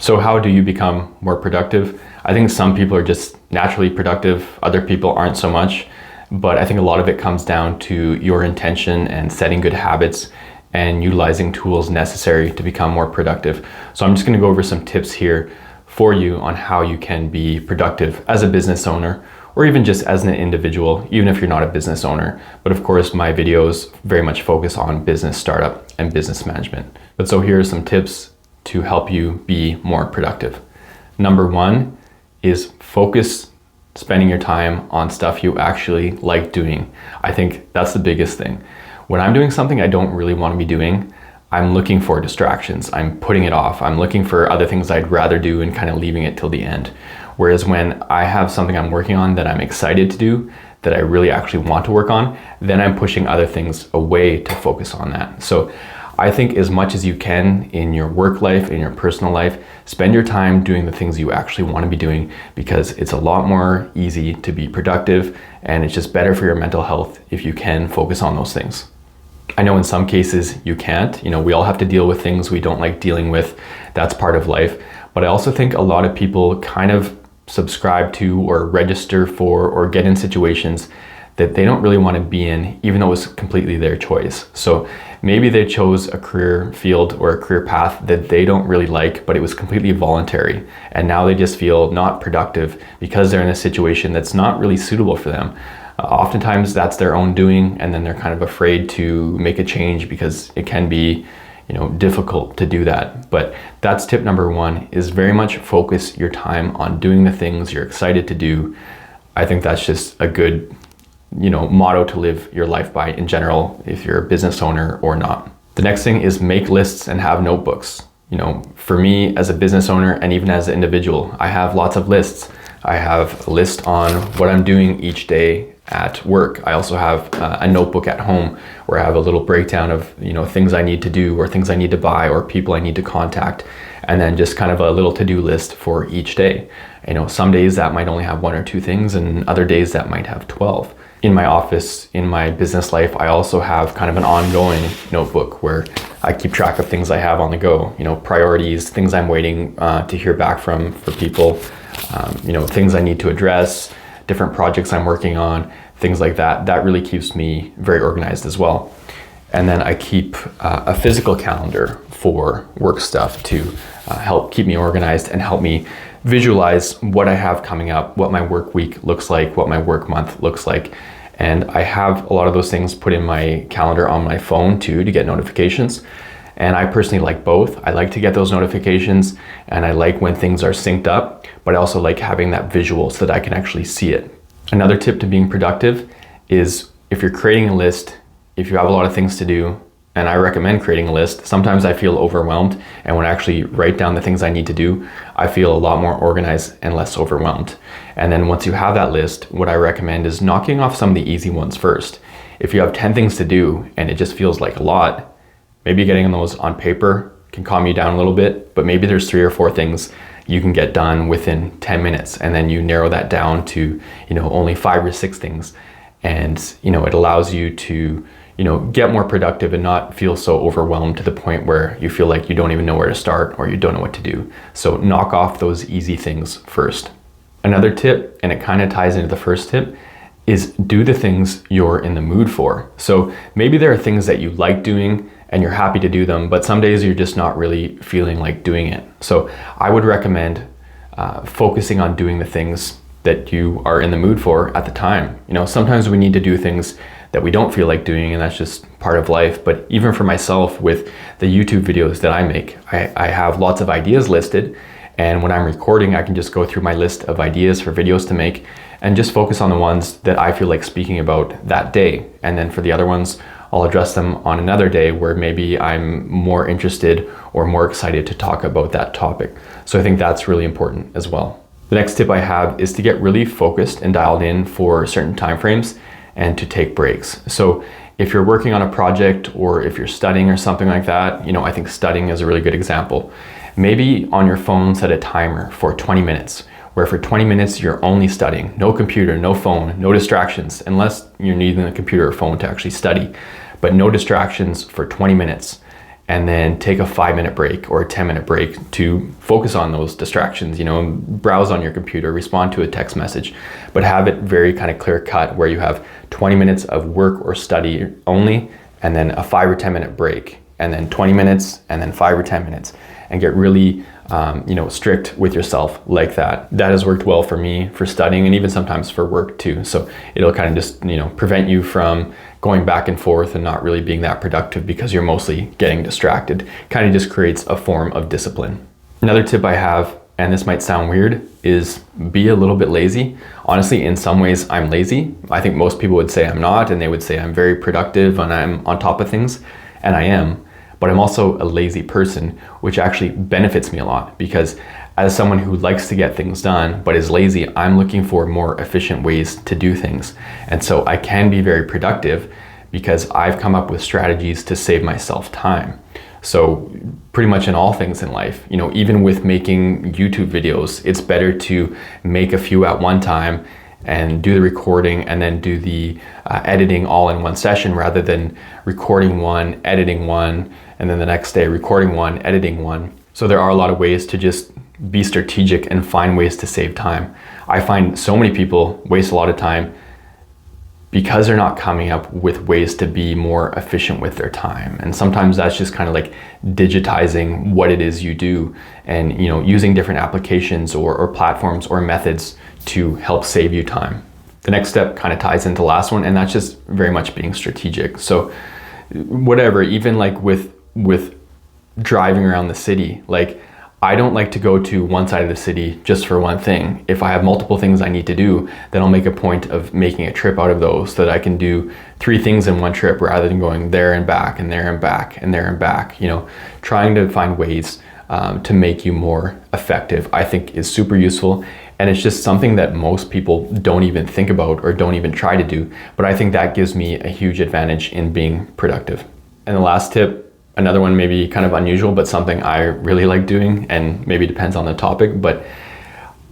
So how do you become more productive? I think some people are just naturally productive, other people aren't so much, but I think a lot of it comes down to your intention and setting good habits and utilizing tools necessary to become more productive. So I'm just going to go over some tips here for you on how you can be productive as a business owner, or even just as an individual, even if you're not a business owner. But of course, my videos very much focus on business startup and business management. But so here are some tips to help you be more productive. Number one is focus spending your time on stuff you actually like doing. I think that's the biggest thing. When I'm doing something I don't really want to be doing, I'm looking for distractions. I'm putting it off. I'm looking for other things I'd rather do and kind of leaving it till the end. Whereas when I have something I'm working on that I'm excited to do, that I really actually want to work on, then I'm pushing other things away to focus on that. So I think as much as you can in your work life, in your personal life, spend your time doing the things you actually want to be doing, because it's a lot more easy to be productive and it's just better for your mental health if you can focus on those things. I know in some cases you can't. We all have to deal with things we don't like dealing with. That's part of life. But I also think a lot of people kind of subscribe to or register for or get in situations that they don't really want to be in, even though it's completely their choice. So maybe they chose a career field or a career path that they don't really like, but it was completely voluntary. And now they just feel not productive because they're in a situation that's not really suitable for them. Oftentimes that's their own doing, and then they're kind of afraid to make a change because it can be difficult to do that. But that's tip number one, is very much focus your time on doing the things you're excited to do. I think that's just a good motto to live your life by in general, if you're a business owner or not. The next thing is make lists and have notebooks. For me as a business owner and even as an individual, I have lots of lists. I have a list on what I'm doing each day at work. I also have a notebook at home where I have a little breakdown of things I need to do or things I need to buy or people I need to contact, and then just kind of a little to-do list for each day. Some days that might only have one or two things, and other days that might have 12. In my office, in my business life, I also have kind of an ongoing notebook where I keep track of things I have on the go, priorities, things I'm waiting to hear back from for people, things I need to address, different projects I'm working on, things like that. That really keeps me very organized as well. And then I keep a physical calendar for work stuff to help keep me organized and help me visualize what I have coming up, what my work week looks like, what my work month looks like. And I have a lot of those things put in my calendar on my phone too, to get notifications. And I personally like both. I like to get those notifications, and I like when things are synced up, but I also like having that visual so that I can actually see it. Another tip to being productive is, if you're creating a list, if you have a lot of things to do, and I recommend creating a list. Sometimes I feel overwhelmed, and when I actually write down the things I need to do, I feel a lot more organized and less overwhelmed. And then once you have that list, what I recommend is knocking off some of the easy ones first. If you have 10 things to do and it just feels like a lot, maybe getting those on paper can calm you down a little bit, but maybe there's 3 or 4 things you can get done within 10 minutes, and then you narrow that down to only 5 or 6 things, and it allows you to get more productive and not feel so overwhelmed to the point where you feel like you don't even know where to start or you don't know what to do. So knock off those easy things first. Another tip, and it kind of ties into the first tip, is do the things you're in the mood for. So maybe there are things that you like doing and you're happy to do them, but some days you're just not really feeling like doing it. So I would recommend focusing on doing the things that you are in the mood for at the time. Sometimes we need to do things that we don't feel like doing, and that's just part of life. But even for myself, with the YouTube videos that I make, I have lots of ideas listed, and when I'm recording, I can just go through my list of ideas for videos to make and just focus on the ones that I feel like speaking about that day. And then for the other ones, I'll address them on another day where maybe I'm more interested or more excited to talk about that topic. So I think that's really important as well. The next tip I have is to get really focused and dialed in for certain timeframes and to take breaks. So if you're working on a project or if you're studying or something like that, I think studying is a really good example. Maybe on your phone set a timer for 20 minutes, where for 20 minutes you're only studying. No computer, no phone, no distractions, unless you're needing a computer or phone to actually study, but no distractions for 20 minutes. and then take a 5-minute break or a 10-minute break to focus on those distractions, browse on your computer, respond to a text message, but have it very kind of clear cut where you have 20 minutes of work or study only, and then a 5 or 10-minute break, and then 20 minutes, and then 5 or 10 minutes, and get really strict with yourself like that. That has worked well for me for studying and even sometimes for work too. So it'll kind of just, prevent you from going back and forth and not really being that productive because you're mostly getting distracted. Kind of just creates a form of discipline. Another tip I have, and this might sound weird, is be a little bit lazy. Honestly, in some ways I'm lazy. I think most people would say I'm not, and they would say I'm very productive and I'm on top of things, and I am. But I'm also a lazy person, which actually benefits me a lot because as someone who likes to get things done but is lazy, I'm looking for more efficient ways to do things. And so I can be very productive because I've come up with strategies to save myself time. So pretty much in all things in life, even with making YouTube videos, it's better to make a few at one time and do the recording and then do the editing all in one session rather than recording one, editing one, and then the next day recording one, editing one. So there are a lot of ways to just be strategic and find ways to save time. I find so many people waste a lot of time because they're not coming up with ways to be more efficient with their time. And sometimes that's just kind of like digitizing what it is you do and using different applications or platforms or methods to help save you time. The next step kind of ties into the last one, and that's just very much being strategic. So whatever, even like with driving around the city, like I don't like to go to one side of the city just for one thing. If I have multiple things I need to do, then I'll make a point of making a trip out of those so that I can do 3 things in one trip rather than going there and back and there and back and there and back. Trying to find ways to make you more effective, I think is super useful. And it's just something that most people don't even think about or don't even try to do. But I think that gives me a huge advantage in being productive. And the last tip, another one maybe kind of unusual, but something I really like doing, and maybe depends on the topic, but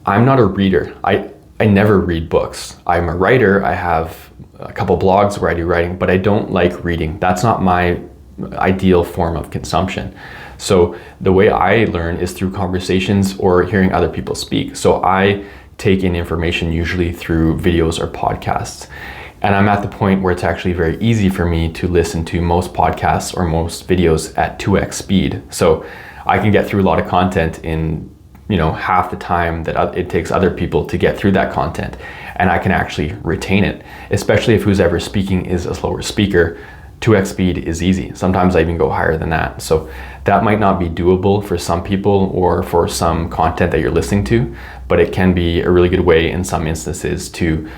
I'm not a reader. I never read books. I'm a writer. I have a couple blogs where I do writing, but I don't like reading. That's not my ideal form of consumption. So the way I learn is through conversations or hearing other people speak. So I take in information usually through videos or podcasts. And I'm at the point where it's actually very easy for me to listen to most podcasts or most videos at 2x speed. So I can get through a lot of content in half the time that it takes other people to get through that content. And I can actually retain it, especially if who's ever speaking is a slower speaker. 2x speed is easy. Sometimes I even go higher than that. So that might not be doable for some people or for some content that you're listening to, but it can be a really good way in some instances to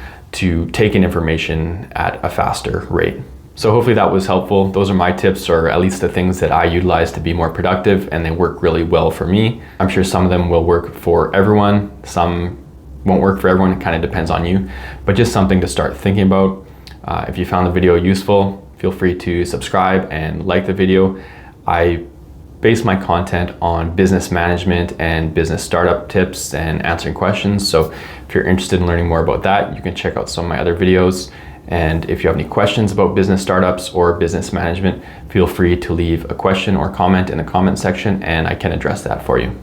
take in information at a faster rate. So hopefully that was helpful. Those are my tips, or at least the things that I utilize to be more productive, and they work really well for me. I'm sure some of them will work for everyone. Some won't work for everyone. It kind of depends on you, but just something to start thinking about. If you found the video useful, feel free to subscribe and like the video. I base my content on business management and business startup tips and answering questions. So if you're interested in learning more about that, you can check out some of my other videos. And if you have any questions about business startups or business management, feel free to leave a question or comment in the comment section and I can address that for you.